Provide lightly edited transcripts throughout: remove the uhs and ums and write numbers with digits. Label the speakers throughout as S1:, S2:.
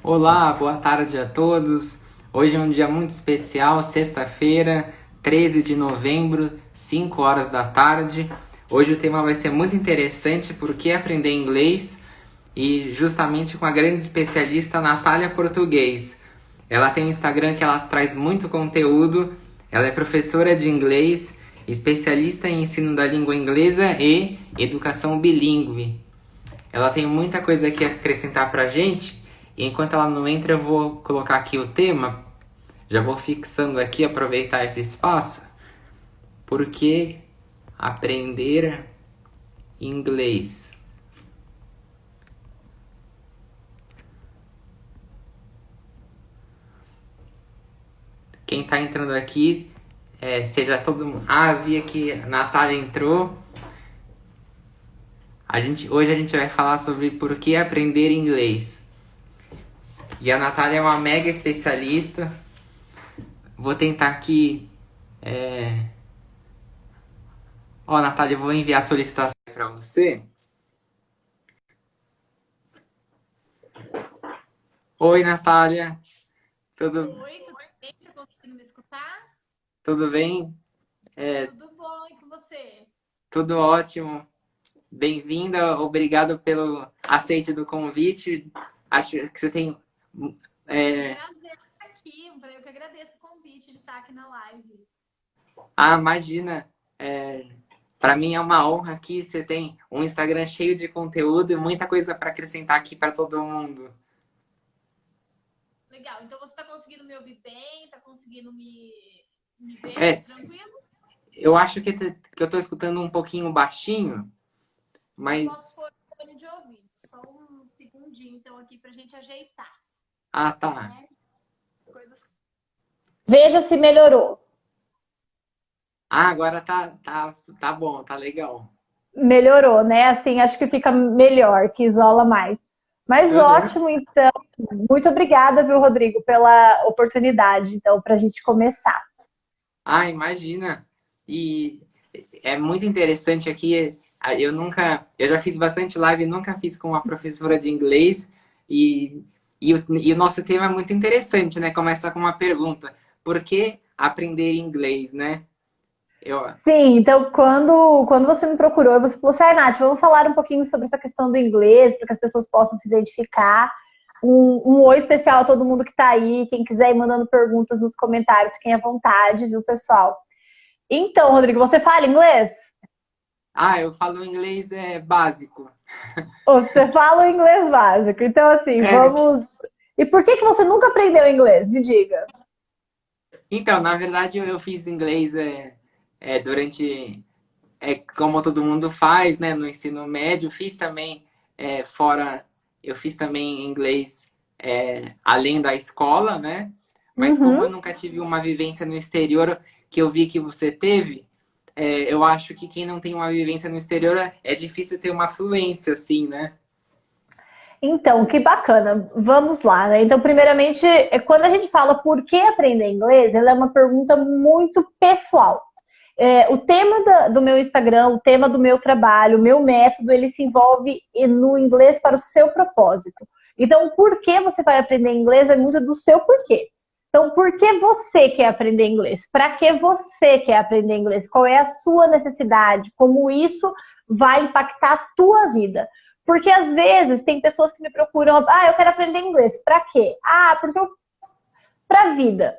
S1: Olá, boa tarde a todos. Hoje é um dia muito especial, sexta-feira, 13 de novembro, 5 horas da tarde. Hoje o tema vai ser muito interessante, por que aprender inglês? E justamente com a grande especialista Natália Português. Ela tem um Instagram que ela traz muito conteúdo, ela é professora de inglês, especialista em ensino da língua inglesa e educação bilíngue. Ela tem muita coisa aqui a acrescentar pra gente. E enquanto ela não entra, eu vou colocar aqui o tema. Já vou fixando aqui, aproveitar esse espaço. Por que aprender inglês? Quem tá entrando aqui, seja todo mundo. Ah, vi que a Natália entrou. Hoje a gente vai falar sobre por que aprender inglês. E a Natália é uma mega especialista. Vou tentar aqui. Ó, Natália, eu vou enviar a solicitação para você. Oi, Natália. Tudo,
S2: Oi, tudo bem? Tá conseguindo me escutar?
S1: tudo bem?
S2: Tudo bom, e com você?
S1: Tudo ótimo. Bem-vinda. Obrigado pelo aceite do convite. Acho que você tem.
S2: Um
S1: é,
S2: prazer estar aqui, eu que agradeço o convite de estar aqui na live.
S1: imagina. Para mim é uma honra aqui. Você tem um Instagram cheio de conteúdo e muita coisa para acrescentar aqui para todo mundo.
S2: Legal, então você está conseguindo me ouvir bem? Está conseguindo me ver
S1: É,
S2: tranquilo?
S1: eu acho que eu estou escutando um pouquinho baixinho,
S2: Eu posso
S1: mas.
S2: pôr o fone de ouvido, só um segundinho então aqui para a gente ajeitar,
S1: Ah, tá.
S2: né? Coisas... Veja se melhorou.
S1: Ah, agora tá bom, tá legal.
S2: Melhorou, né? Assim, acho que fica melhor, que isola mais. Mas
S1: Uhum.
S2: ótimo, então. Muito obrigada, viu, Rodrigo, pela oportunidade, então, para a gente começar.
S1: Ah, imagina. E é muito interessante aqui. Eu já fiz bastante live, nunca fiz com uma professora de inglês. E, e o nosso tema é muito interessante, né? Começa com uma pergunta: por que aprender inglês, né? Eu,
S2: Sim, então quando você me procurou, você falou assim, ah, Nath, vamos falar um pouquinho sobre essa questão do inglês, para que as pessoas possam se identificar. Um oi especial a todo mundo que está aí, quem quiser ir mandando perguntas nos comentários, fiquem à vontade, viu, pessoal? Então, Rodrigo, você fala inglês?
S1: eu falo inglês básico.
S2: Você fala o inglês básico. Então, assim,
S1: É,
S2: vamos. E por que você nunca aprendeu inglês? Me diga.
S1: então, na verdade, eu fiz inglês durante como todo mundo faz, né, no ensino médio, fiz também fora, eu fiz também inglês além da escola, né? Mas como eu
S2: Uhum.
S1: nunca tive uma vivência no exterior que eu vi que você teve, eu acho que quem não tem uma vivência no exterior é difícil ter uma fluência, assim, né?
S2: Então, que bacana. Vamos lá, né? Então, primeiramente, quando a gente fala por que aprender inglês, ela é uma pergunta muito pessoal. O tema do meu Instagram, o tema do meu trabalho, o meu método, ele se envolve no inglês para o seu propósito. Então, o porquê você vai aprender inglês é muito do seu porquê. Então, por que você quer aprender inglês? Para que você quer aprender inglês? Qual é a sua necessidade? Como isso vai impactar a tua vida? Porque às vezes tem pessoas que me procuram, ah, eu quero aprender inglês. Para quê? Ah, porque eu para a vida.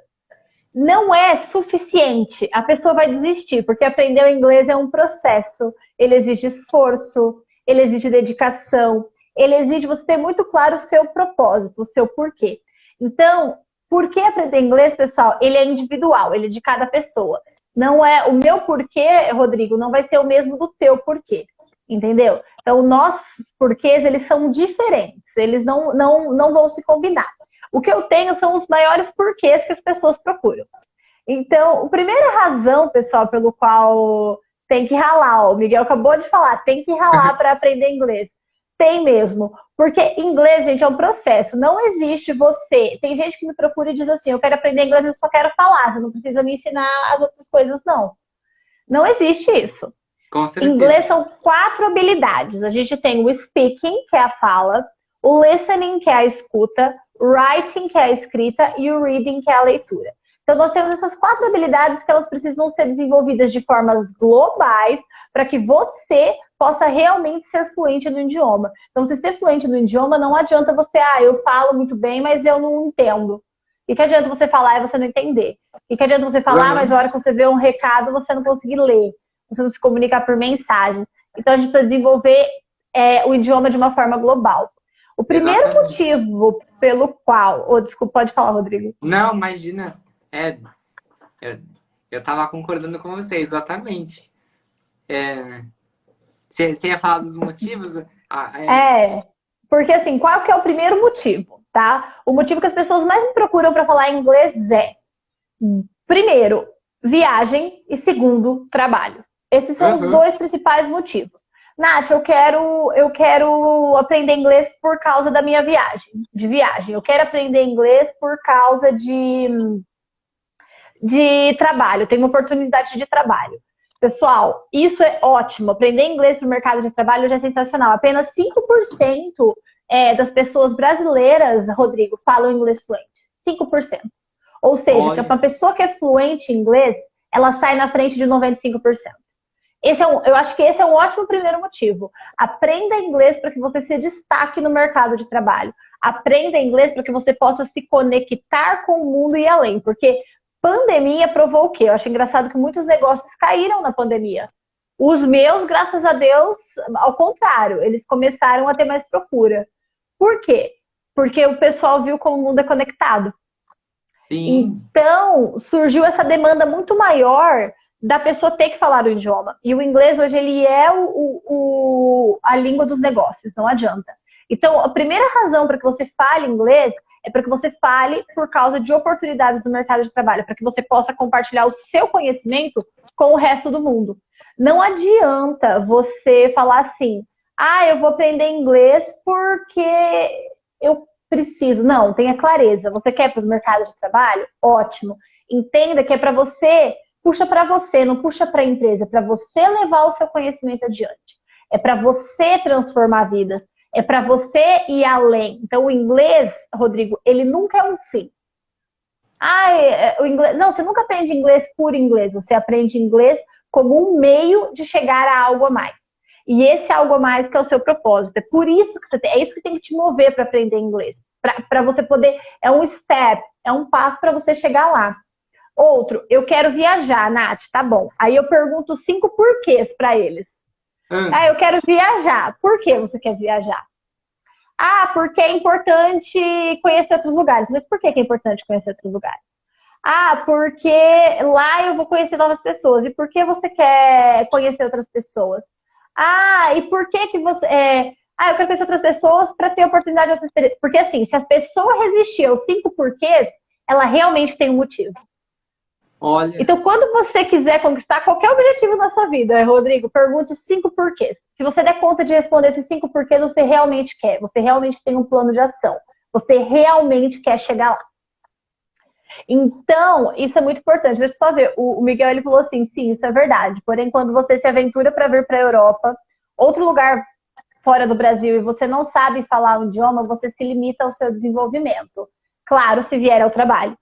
S2: Não é suficiente. A pessoa vai desistir, porque aprender o inglês é um processo. Ele exige esforço, ele exige dedicação, ele exige você ter muito claro o seu propósito, o seu porquê. Então, por que aprender inglês, pessoal? Ele é individual, ele é de cada pessoa. Não é o meu porquê, Rodrigo, não vai ser o mesmo do teu porquê. Entendeu? Então, nossos porquês, eles são diferentes. Eles não vão se combinar. O que eu tenho são os maiores porquês que as pessoas procuram. Então, a primeira razão, pessoal, pelo qual tem que ralar, ó, o Miguel acabou de falar, tem que ralar para aprender inglês. Tem mesmo. Porque inglês, gente, é um processo. Não existe você. Tem gente que me procura e diz assim: eu quero aprender inglês, eu só quero falar. Você não precisa me ensinar as outras coisas, não. Não existe isso.
S1: Com
S2: Inglês
S1: certeza.
S2: são 4 habilidades. A gente tem o speaking, que é a fala, o listening, que é a escuta, writing, que é a escrita, e o reading, que é a leitura. Então, nós temos essas 4 habilidades que elas precisam ser desenvolvidas de formas globais para que você possa realmente ser fluente no idioma. Então, se ser fluente no idioma, não adianta você, eu falo muito bem, mas eu não entendo. O que adianta você falar e você não entender? O que adianta você falar, mas na hora que você vê um recado, você não conseguir ler, você não se comunicar por mensagens. Então, a gente precisa desenvolver o idioma de uma forma global. O primeiro motivo pelo qual... desculpa, pode falar, Rodrigo.
S1: Não, imagina. Eu tava concordando com você, exatamente. Você ia falar dos motivos?
S2: Porque assim, qual que é o primeiro motivo, tá? O motivo que as pessoas mais me procuram para falar inglês é, primeiro, viagem e segundo, trabalho. Esses são os 2 principais motivos. Nath, eu quero aprender inglês por causa da minha viagem. Eu quero aprender inglês por causa de trabalho, tenho uma oportunidade de trabalho. Pessoal, isso é ótimo. Aprender inglês para o mercado de trabalho já é sensacional. Apenas 5% das pessoas brasileiras, Rodrigo, falam inglês fluente. 5%. Ou seja, que uma pessoa que é fluente em inglês, ela sai na frente de 95%. Eu acho que esse é um ótimo primeiro motivo. Aprenda inglês para que você se destaque no mercado de trabalho. Aprenda inglês para que você possa se conectar com o mundo e além. Porque pandemia provou o quê? Eu acho engraçado que muitos negócios caíram na pandemia. Os meus, graças a Deus, ao contrário, eles começaram a ter mais procura. Por quê? Porque o pessoal viu como o mundo é conectado.
S1: Sim.
S2: Então, surgiu essa demanda muito maior da pessoa ter que falar o idioma. E o inglês hoje ele é a língua dos negócios, não adianta. Então, a primeira razão para que você fale inglês é para que você fale por causa de oportunidades do mercado de trabalho, para que você possa compartilhar o seu conhecimento com o resto do mundo. Não adianta você falar assim, eu vou aprender inglês porque eu preciso. Não, tenha clareza. Você quer para o mercado de trabalho? Ótimo. Entenda que é para você, puxa para você, não puxa para a empresa, é para você levar o seu conhecimento adiante. É para você transformar vidas. É para você ir além. Então, o inglês, Rodrigo, ele nunca é um fim. O inglês... Não, você nunca aprende inglês por inglês. Você aprende inglês como um meio de chegar a algo a mais. E esse algo a mais que é o seu propósito. É por isso que é isso que tem que te mover para aprender inglês. Para você poder... É um step, é um passo para você chegar lá. Outro, eu quero viajar, Nath, tá bom. Aí eu pergunto 5 porquês para eles. Eu quero viajar. Por que você quer viajar? Porque é importante conhecer outros lugares. Mas por que é importante conhecer outros lugares? Porque lá eu vou conhecer novas pessoas. E por que você quer conhecer outras pessoas? E por que você... eu quero conhecer outras pessoas para ter oportunidade de outras experiências. Porque assim, se as pessoas resistirem aos 5 porquês, ela realmente tem um motivo.
S1: Olha.
S2: Então, quando você quiser conquistar qualquer objetivo na sua vida, Rodrigo, pergunte 5 porquês. Se você der conta de responder esses 5 porquês, você realmente quer. Você realmente tem um plano de ação. Você realmente quer chegar lá. Então, isso é muito importante. Deixa eu só ver. O Miguel, ele falou assim, sim, isso é verdade. Porém, quando você se aventura para vir para a Europa, outro lugar fora do Brasil, e você não sabe falar o idioma, você se limita ao seu desenvolvimento. Claro, se vier ao trabalho.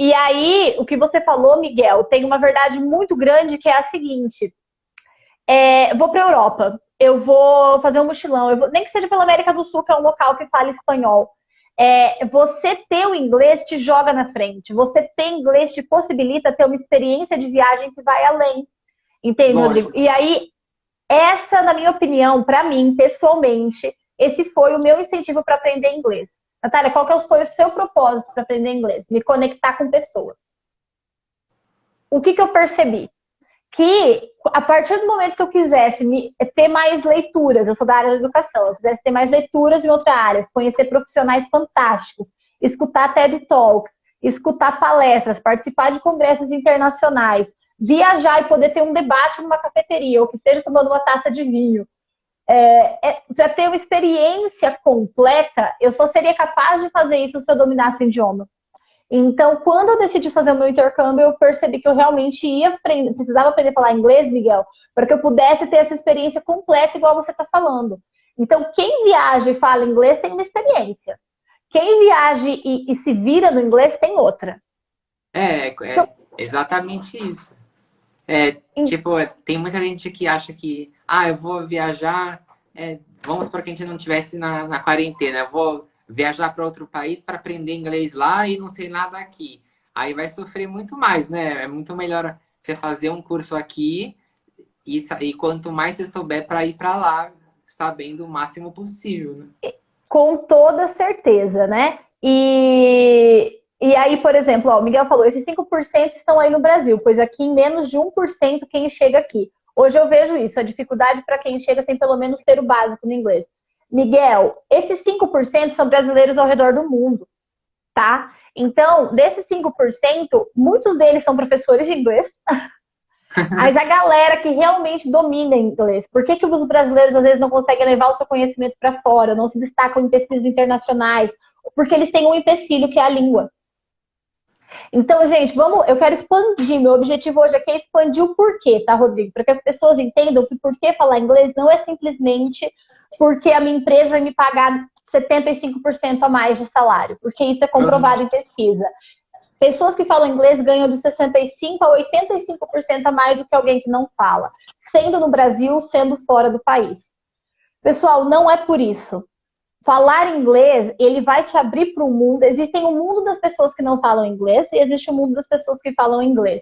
S2: E aí, o que você falou, Miguel, tem uma verdade muito grande que é a seguinte. Vou para a Europa, eu vou fazer um mochilão, nem que seja pela América do Sul, que é um local que fala espanhol. Você ter o inglês te joga na frente. Você ter inglês te possibilita ter uma experiência de viagem que vai além. Entende, Rodrigo? E aí, essa, na minha opinião, para mim, pessoalmente, esse foi o meu incentivo para aprender inglês. Natália, qual que foi o seu propósito para aprender inglês? Me conectar com pessoas. O que eu percebi? Que a partir do momento que eu quisesse ter mais leituras, eu sou da área da educação, eu quisesse ter mais leituras em outras áreas, conhecer profissionais fantásticos, escutar TED Talks, escutar palestras, participar de congressos internacionais, viajar e poder ter um debate numa cafeteria, ou que seja tomando uma taça de vinho. Para ter uma experiência completa, eu só seria capaz de fazer isso se eu dominasse o idioma. Então, quando eu decidi fazer o meu intercâmbio, eu percebi que eu realmente precisava aprender a falar inglês, Miguel, para que eu pudesse ter essa experiência completa, igual você está falando. Então, quem viaja e fala inglês tem uma experiência. Quem viaja e se vira no inglês tem outra.
S1: É exatamente isso. Tipo, tem muita gente que acha que, eu vou viajar, vamos supor que a gente não estivesse na quarentena, eu vou viajar para outro país para aprender inglês lá e não sei nada aqui. Aí vai sofrer muito mais, né? É muito melhor você fazer um curso aqui e quanto mais você souber para ir para lá, sabendo o máximo possível, né?
S2: Com toda certeza, né? E aí, por exemplo, ó, o Miguel falou, esses 5% estão aí no Brasil, pois aqui em menos de 1% quem chega aqui. Hoje eu vejo isso, a dificuldade para quem chega sem pelo menos ter o básico no inglês. Miguel, esses 5% são brasileiros ao redor do mundo, tá? Então, desses 5%, muitos deles são professores de inglês, mas a galera que realmente domina inglês, por que os brasileiros às vezes não conseguem levar o seu conhecimento para fora, não se destacam em pesquisas internacionais? Porque eles têm um empecilho que é a língua. Então, gente, eu quero expandir. Meu objetivo hoje aqui é expandir o porquê, tá, Rodrigo? Para que as pessoas entendam que por que falar inglês não é simplesmente porque a minha empresa vai me pagar 75% a mais de salário, porque isso é comprovado em pesquisa. Pessoas que falam inglês ganham de 65% a 85% a mais do que alguém que não fala, sendo no Brasil, sendo fora do país. Pessoal, não é por isso. Falar inglês, ele vai te abrir para o mundo. Existem um mundo das pessoas que não falam inglês e existe um mundo das pessoas que falam inglês.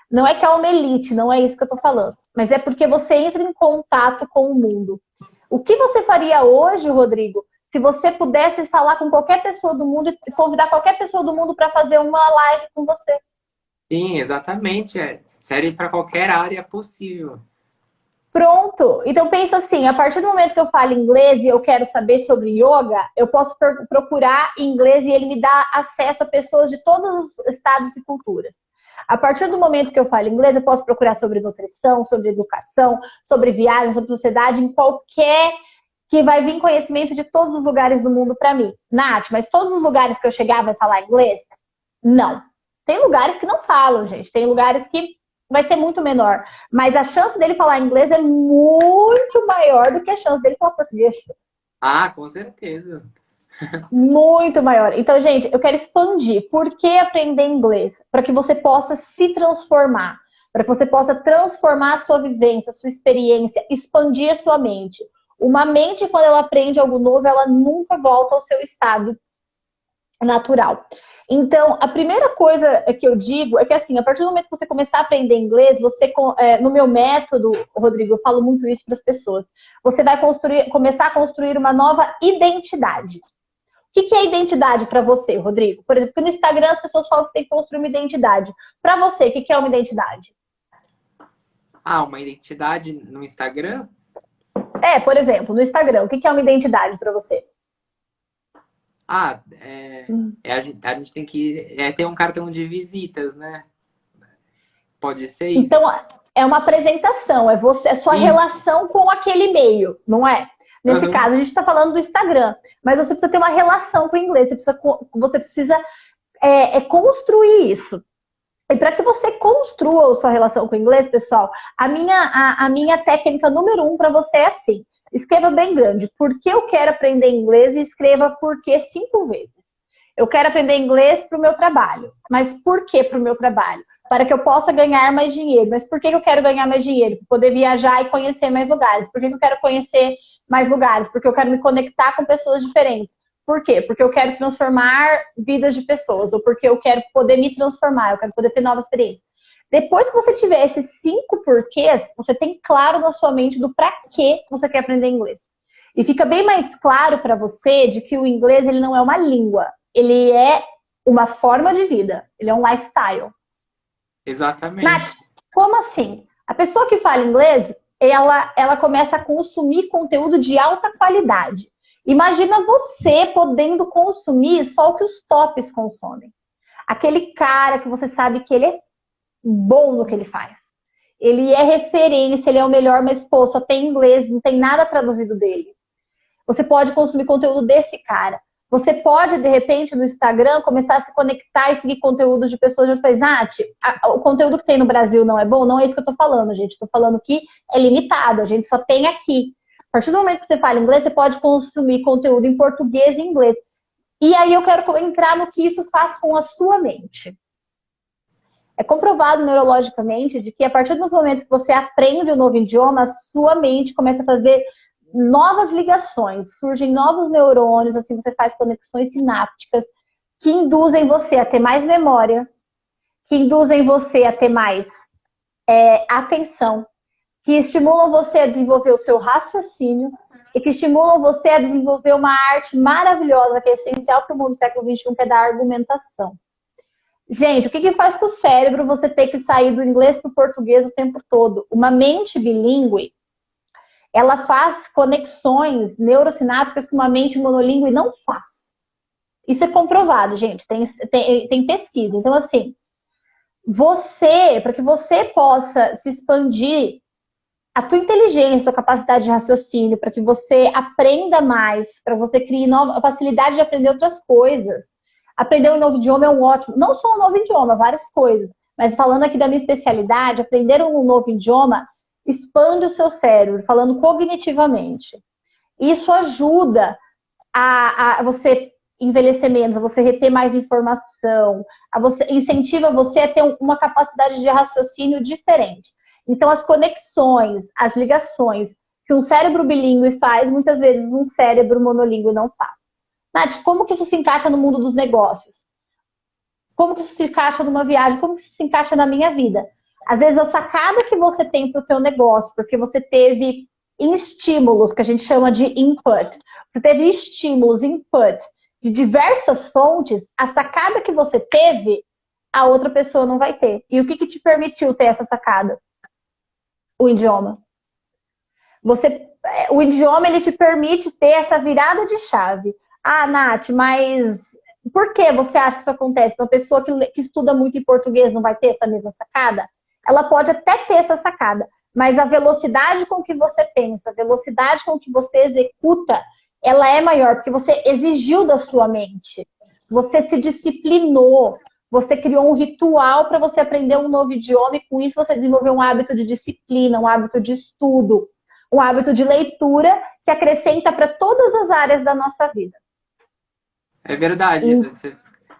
S2: Não é que é uma elite, não é isso que eu estou falando. Mas é porque você entra em contato com o mundo. O que você faria hoje, Rodrigo, se você pudesse falar com qualquer pessoa do mundo e convidar qualquer pessoa do mundo para fazer uma live com você?
S1: Sim, exatamente. Serve para qualquer área possível.
S2: Pronto. Então pensa assim, a partir do momento que eu falo inglês e eu quero saber sobre yoga, eu posso procurar em inglês e ele me dá acesso a pessoas de todos os estados e culturas. A partir do momento que eu falo inglês, eu posso procurar sobre nutrição, sobre educação, sobre viagem, sobre sociedade, em qualquer que vai vir conhecimento de todos os lugares do mundo para mim. Nath, mas todos os lugares que eu chegar vai falar inglês? Não. Tem lugares que não falam, gente. Tem lugares que vai ser muito menor. Mas a chance dele falar inglês é muito maior do que a chance dele falar português.
S1: Ah, com certeza.
S2: Muito maior. Então, gente, eu quero expandir. Por que aprender inglês? Para que você possa se transformar. Para que você possa transformar a sua vivência, a sua experiência, expandir a sua mente. Uma mente, quando ela aprende algo novo, ela nunca volta ao seu estado natural. Então, a primeira coisa que eu digo é que, assim, a partir do momento que você começar a aprender inglês, você, no meu método, Rodrigo, eu falo muito isso para as pessoas, você vai começar a construir uma nova identidade. O que é identidade para você, Rodrigo? Por exemplo, no Instagram as pessoas falam que você tem que construir uma identidade. Para você, o que é uma identidade?
S1: Uma identidade no Instagram?
S2: Por exemplo, no Instagram, o que é uma identidade para você?
S1: A gente tem que ter um cartão de visitas, né? Pode ser isso.
S2: Então, é uma apresentação, é sua relação com aquele meio, não é? Nesse caso, a gente está falando do Instagram, mas você precisa ter uma relação com o inglês, você precisa construir isso. E para que você construa a sua relação com o inglês, pessoal, a minha técnica número 1 para você é assim. Escreva bem grande. Por que eu quero aprender inglês? E escreva por que 5 vezes. Eu quero aprender inglês para o meu trabalho. Mas por que para o meu trabalho? Para que eu possa ganhar mais dinheiro. Mas por que eu quero ganhar mais dinheiro? Para poder viajar e conhecer mais lugares. Por que eu quero conhecer mais lugares? Porque eu quero me conectar com pessoas diferentes. Por quê? Porque eu quero transformar vidas de pessoas. Ou porque eu quero poder me transformar. Eu quero poder ter novas experiências. Depois que você tiver esses 5 porquês, você tem claro na sua mente do para que você quer aprender inglês. E fica bem mais claro para você de que o inglês ele não é uma língua. Ele é uma forma de vida. Ele é um lifestyle.
S1: Exatamente.
S2: Nath, como assim? A pessoa que fala inglês, ela começa a consumir conteúdo de alta qualidade. Imagina você podendo consumir só o que os tops consomem. Aquele cara que você sabe que ele é bom no que ele faz. Ele é referência, ele é o melhor, mas, pô, só tem inglês, não tem nada traduzido dele. Você pode consumir conteúdo desse cara. Você pode, de repente, no Instagram, começar a se conectar e seguir conteúdos de pessoas de outro país. Nath, o conteúdo que tem no Brasil não é bom? Não é isso que eu tô falando, gente. Estou falando que é limitado, a gente só tem aqui. A partir do momento que você fala inglês, você pode consumir conteúdo em português e inglês. E aí eu quero entrar no que isso faz com a sua mente. É comprovado neurologicamente de que a partir do momento que você aprende um novo idioma, a sua mente começa a fazer novas ligações, surgem novos neurônios, assim você faz conexões sinápticas que induzem você a ter mais memória, que induzem você a ter mais atenção, que estimulam você a desenvolver o seu raciocínio e que estimulam você a desenvolver uma arte maravilhosa que é essencial para o mundo do século XXI, que é da argumentação. Gente, o que faz com o cérebro você ter que sair do inglês para o português o tempo todo? Uma mente bilíngue, ela faz conexões neurosinápticas que uma mente monolíngue não faz. Isso é comprovado, gente, tem pesquisa. Então, assim, para que você possa se expandir a tua inteligência, a tua capacidade de raciocínio, para que você aprenda mais, para você crie a facilidade de aprender outras coisas. Aprender um novo idioma é um ótimo, não só um novo idioma, várias coisas. Mas falando aqui da minha especialidade, aprender um novo idioma expande o seu cérebro, falando cognitivamente. Isso ajuda a você envelhecer menos, a você reter mais informação, incentiva você a ter uma capacidade de raciocínio diferente. Então, as conexões, as ligações que um cérebro bilíngue faz, muitas vezes um cérebro monolíngue não faz. Nath, como que isso se encaixa no mundo dos negócios? Como que isso se encaixa numa viagem? Como que isso se encaixa na minha vida? Às vezes, a sacada que você tem para o teu negócio, porque você teve estímulos, que a gente chama de input. Você teve estímulos, input, de diversas fontes, a sacada que você teve, a outra pessoa não vai ter. E o que te permitiu ter essa sacada? O idioma. O idioma, ele te permite ter essa virada de chave. Ah, Nath, mas por que você acha que isso acontece? Uma pessoa que estuda muito em português não vai ter essa mesma sacada? Ela pode até ter essa sacada, mas a velocidade com que você pensa, a velocidade com que você executa, ela é maior, porque você exigiu da sua mente. Você se disciplinou, você criou um ritual para você aprender um novo idioma e com isso você desenvolveu um hábito de disciplina, um hábito de estudo, um hábito de leitura que acrescenta para todas as áreas da nossa vida.
S1: É verdade,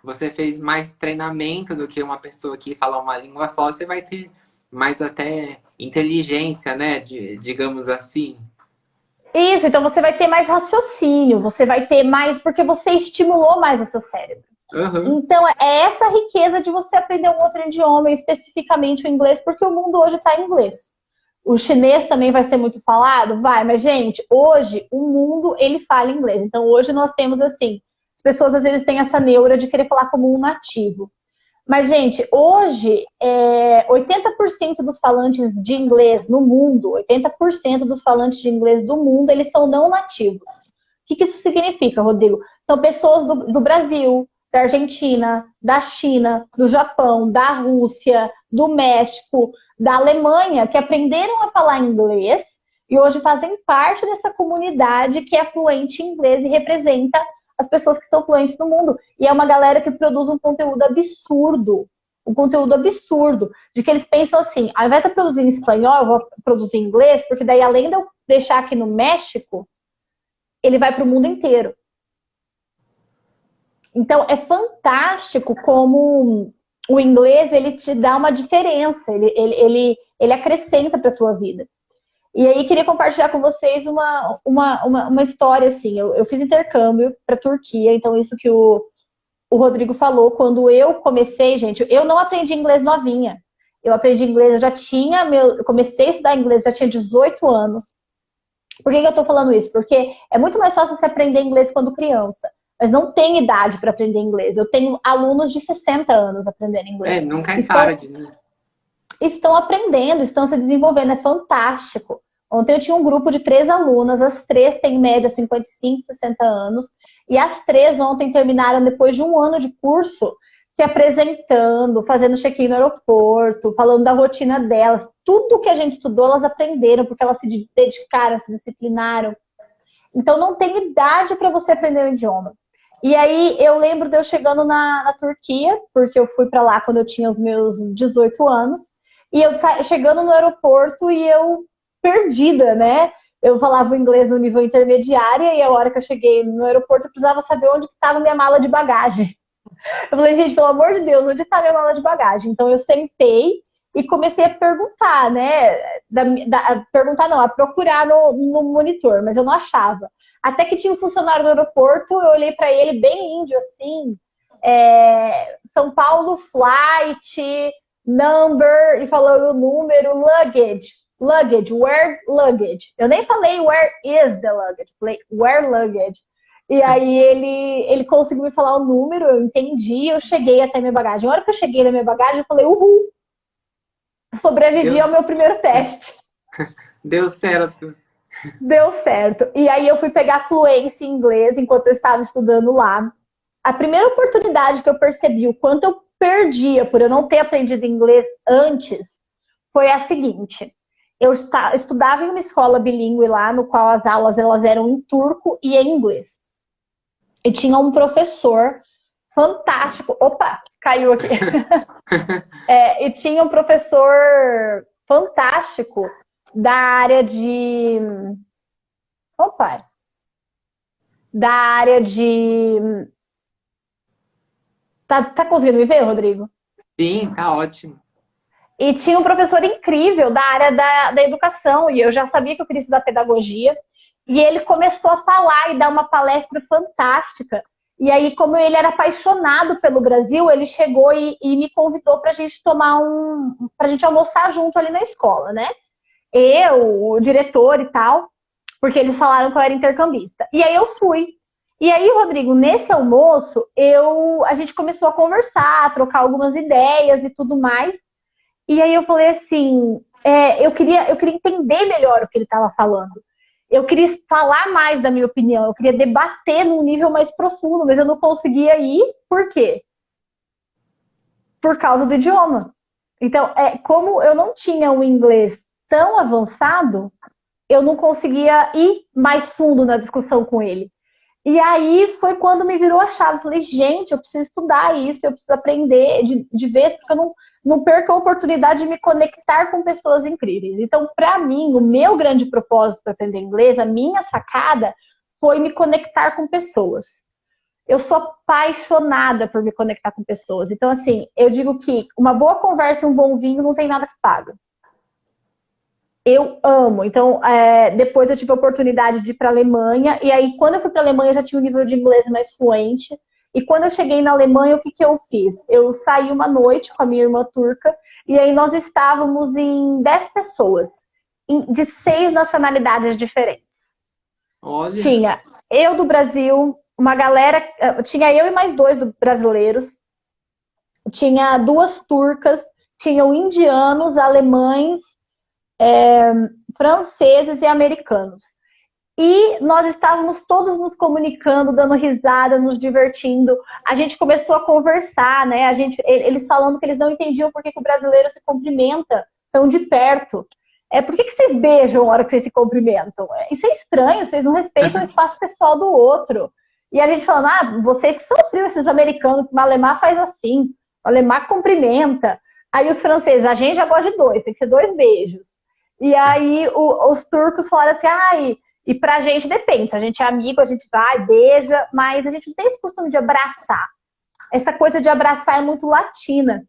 S1: você fez mais treinamento do que uma pessoa que fala uma língua só, você vai ter mais até inteligência, né? Digamos assim.
S2: Isso, então você vai ter mais raciocínio, você vai ter mais, porque você estimulou mais o seu cérebro.
S1: Uhum.
S2: Então, é essa riqueza de você aprender um outro idioma, especificamente o inglês, porque o mundo hoje está em inglês. O chinês também vai ser muito falado? Vai, mas, gente, hoje o mundo, ele fala inglês. Então, hoje nós temos, assim, as pessoas às vezes têm essa neura de querer falar como um nativo. Mas, gente, hoje, 80% dos falantes de inglês no mundo, 80% dos falantes de inglês do mundo, eles são não nativos. O que isso significa, Rodrigo? São pessoas do Brasil, da Argentina, da China, do Japão, da Rússia, do México, da Alemanha, que aprenderam a falar inglês e hoje fazem parte dessa comunidade que é fluente em inglês e representa as pessoas que são fluentes no mundo. E é uma galera que produz um conteúdo absurdo, de que eles pensam assim, ao invés de eu produzir em espanhol, eu vou produzir em inglês, porque daí além de eu deixar aqui no México, ele vai para o mundo inteiro. Então, é fantástico como o inglês, ele te dá uma diferença, ele acrescenta para a tua vida. E aí, queria compartilhar com vocês uma história, assim. Eu fiz intercâmbio para a Turquia, então isso que o Rodrigo falou, quando eu comecei, gente, eu não aprendi inglês novinha. Eu aprendi inglês, eu comecei a estudar inglês, já tinha 18 anos. Por que eu tô falando isso? Porque é muito mais fácil você aprender inglês quando criança. Mas não tem idade para aprender inglês. Eu tenho alunos de 60 anos aprendendo inglês.
S1: Nunca é tarde, né?
S2: Estão aprendendo, estão se desenvolvendo, é fantástico. Ontem eu tinha um grupo de 3 alunas, as 3 têm em média 55, 60 anos, e as 3 ontem terminaram, depois de um ano de curso, se apresentando, fazendo check-in no aeroporto, falando da rotina delas. Tudo que a gente estudou, elas aprenderam, porque elas se dedicaram, se disciplinaram. Então não tem idade para você aprender o idioma. E aí eu lembro de eu chegando na Turquia, porque eu fui para lá quando eu tinha os meus 18 anos, e eu chegando no aeroporto e eu perdida, né? eu falava o inglês no nível intermediário e a hora que eu cheguei no aeroporto eu precisava saber onde estava minha mala de bagagem. Eu falei, gente, pelo amor de Deus, onde está minha mala de bagagem? Então eu sentei e comecei a perguntar, né? Perguntar não, a procurar no monitor, mas eu não achava. Até que tinha um funcionário do aeroporto, eu olhei para ele bem índio assim, São Paulo Flight Number, e falou o número, luggage, where luggage. Eu nem falei where is the luggage, falei where luggage. E aí ele conseguiu me falar o número, eu entendi, eu cheguei até minha bagagem. A hora que eu cheguei na minha bagagem, eu falei, uhul, sobrevivi ao meu primeiro teste.
S1: Deu certo.
S2: Deu certo. E aí eu fui pegar fluência em inglês enquanto eu estava estudando lá. A primeira oportunidade que eu percebi o quanto eu perdia por eu não ter aprendido inglês antes foi a seguinte. Eu estudava em uma escola bilíngue lá, no qual as aulas elas eram em turco e em inglês. E tinha um professor fantástico. Opa, caiu aqui. E tinha um professor fantástico da área de... Opa! Da área de... Tá conseguindo me ver, Rodrigo?
S1: Sim, tá ótimo.
S2: E tinha um professor incrível da área da educação, e eu já sabia que eu queria estudar pedagogia, e ele começou a falar e dar uma palestra fantástica. E aí, como ele era apaixonado pelo Brasil, ele chegou e me convidou para a gente pra gente almoçar junto ali na escola, né? Eu, o diretor e tal, porque eles falaram que eu era intercambista. E aí eu fui. E aí, Rodrigo, nesse almoço, a gente começou a conversar, a trocar algumas ideias e tudo mais. E aí eu falei assim, eu queria entender melhor o que ele estava falando. Eu queria falar mais da minha opinião, eu queria debater num nível mais profundo, mas eu não conseguia ir. Por quê? Por causa do idioma. Então, como eu não tinha um inglês tão avançado, eu não conseguia ir mais fundo na discussão com ele. E aí foi quando me virou a chave. Falei, gente, eu preciso estudar isso, eu preciso aprender de vez, porque eu não perco a oportunidade de me conectar com pessoas incríveis. Então, para mim, o meu grande propósito para aprender inglês, a minha sacada, foi me conectar com pessoas. Eu sou apaixonada por me conectar com pessoas. Então, assim, eu digo que uma boa conversa e um bom vinho não tem nada que paga. Eu amo. Então, depois eu tive a oportunidade de ir para a Alemanha. E aí, quando eu fui para a Alemanha, eu já tinha um nível de inglês mais fluente. E quando eu cheguei na Alemanha, o que eu fiz? Eu saí uma noite com a minha irmã turca. E aí, nós estávamos em 10 pessoas. De 6 nacionalidades diferentes.
S1: Olha.
S2: Tinha eu do Brasil, uma galera... Tinha eu e mais 2 brasileiros. Tinha 2 turcas. Tinham indianos, alemães... franceses e americanos. E nós estávamos todos nos comunicando, dando risada, nos divertindo. A gente começou a conversar, né? Eles falando que eles não entendiam por que o brasileiro se cumprimenta tão de perto. Por que vocês beijam na hora que vocês se cumprimentam? Isso é estranho, vocês não respeitam o espaço pessoal do outro. E a gente falando, vocês que são frios, esses americanos, que o Malemar faz assim, o Malemar cumprimenta. Aí os franceses, a gente já gosta de 2, tem que ser 2 beijos. E aí os turcos falaram assim, e pra gente depende, a gente é amigo, a gente vai, beija, mas a gente não tem esse costume de abraçar. Essa coisa de abraçar é muito latina.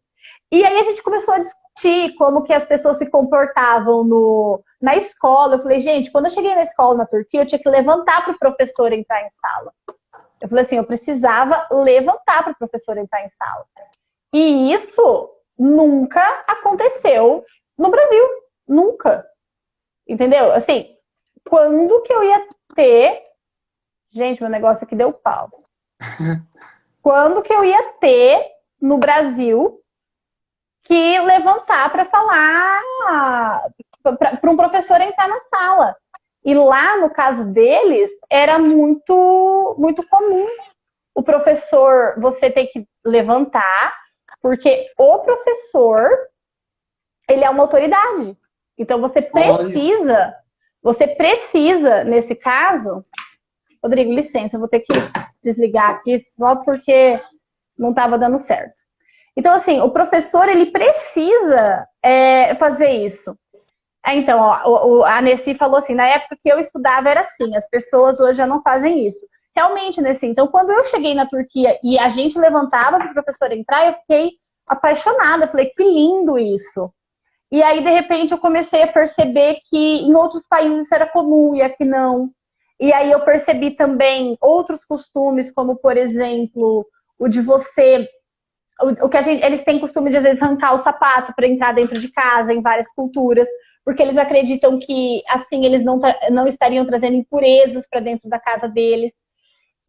S2: E aí a gente começou a discutir como que as pessoas se comportavam na escola. Eu falei, gente, quando eu cheguei na escola na Turquia, eu tinha que levantar para o professor entrar em sala. Eu falei assim, eu precisava levantar para o professor entrar em sala. E isso nunca aconteceu no Brasil. Nunca. Entendeu? Assim, quando que eu ia ter... Gente, meu negócio aqui deu pau. Quando que eu ia ter no Brasil que levantar para falar para um professor entrar na sala? E lá, no caso deles, era muito, muito comum. O professor, você tem que levantar, porque o professor, ele é uma autoridade. Então, você precisa, nesse caso... Rodrigo, licença, eu vou ter que desligar aqui só porque não estava dando certo. Então, assim, o professor, ele precisa fazer isso. Então, ó, a Nessi falou assim, na época que eu estudava era assim, as pessoas hoje já não fazem isso. Realmente, Nessi, então quando eu cheguei na Turquia e a gente levantava para o professor entrar, eu fiquei apaixonada, falei, que lindo isso. E aí, de repente, eu comecei a perceber que em outros países isso era comum e aqui não. E aí eu percebi também outros costumes, como, por exemplo, o de você o que eles têm costume de às vezes arrancar o sapato para entrar dentro de casa em várias culturas, porque eles acreditam que assim eles não estariam trazendo impurezas para dentro da casa deles.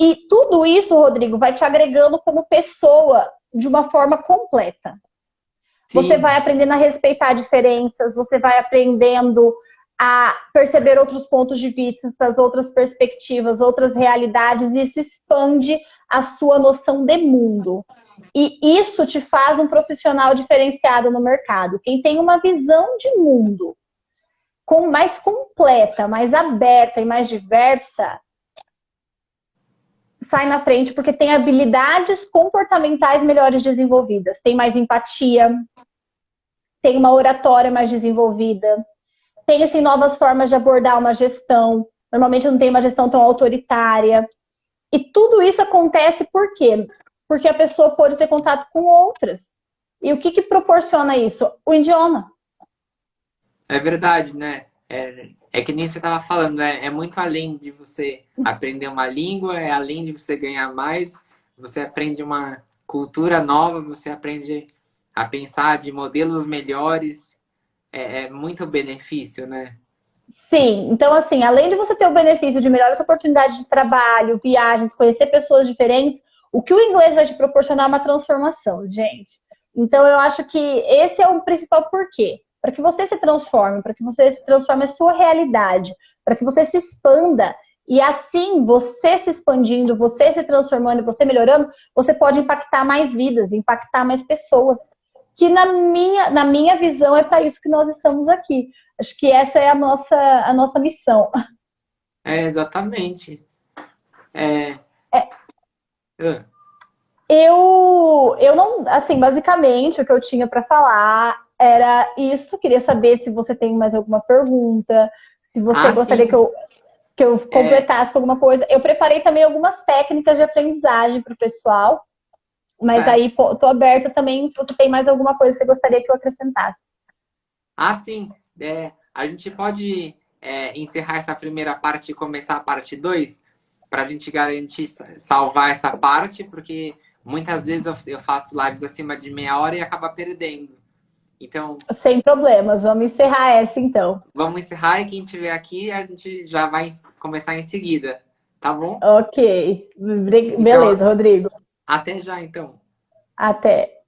S2: E tudo isso, Rodrigo, vai te agregando como pessoa de uma forma completa. Você
S1: Sim,
S2: vai aprendendo a respeitar diferenças, você vai aprendendo a perceber outros pontos de vista, outras perspectivas, outras realidades, e isso expande a sua noção de mundo. E isso te faz um profissional diferenciado no mercado. Quem tem uma visão de mundo mais completa, mais aberta e mais diversa, sai na frente porque tem habilidades comportamentais melhores desenvolvidas. Tem mais empatia, tem uma oratória mais desenvolvida, tem assim, novas formas de abordar uma gestão. Normalmente não tem uma gestão tão autoritária. E tudo isso acontece por quê? Porque a pessoa pode ter contato com outras. E o que proporciona isso? O idioma.
S1: é verdade, né? É que nem você estava falando, é muito além de você aprender uma língua, é além de você ganhar mais, você aprende uma cultura nova, você aprende a pensar de modelos melhores, é muito benefício, né?
S2: Sim, então assim, além de você ter o benefício de melhores oportunidades de trabalho, viagens, conhecer pessoas diferentes, o que o inglês vai te proporcionar é uma transformação, gente. Então eu acho que esse é o principal porquê. Para que você se transforme, para que você se transforme a sua realidade, para que você se expanda e assim, você se expandindo, você se transformando, você melhorando, você pode impactar mais vidas, impactar mais pessoas. Que na minha visão é para isso que nós estamos aqui. Acho que essa é a nossa missão.
S1: É, exatamente. É, ah,
S2: Eu não, assim, basicamente o que eu tinha para falar era isso. Queria saber se você tem mais alguma pergunta, se você gostaria que
S1: sim.
S2: eu
S1: É,
S2: completasse com alguma coisa. Eu preparei também algumas técnicas de aprendizagem para o pessoal, mas
S1: tá.
S2: aí estou aberta também se você tem mais alguma coisa que você gostaria que eu acrescentasse.
S1: Sim. A gente pode encerrar essa primeira parte e começar a parte 2 para a gente garantir salvar essa parte, porque muitas vezes eu faço lives acima de meia hora e acaba perdendo. Então,
S2: Sem problemas, vamos encerrar essa então.
S1: vamos encerrar e quem tiver aqui a gente já vai começar em seguida, tá bom?
S2: Ok.
S1: Então,
S2: Beleza, Rodrigo.
S1: até já então.
S2: Até.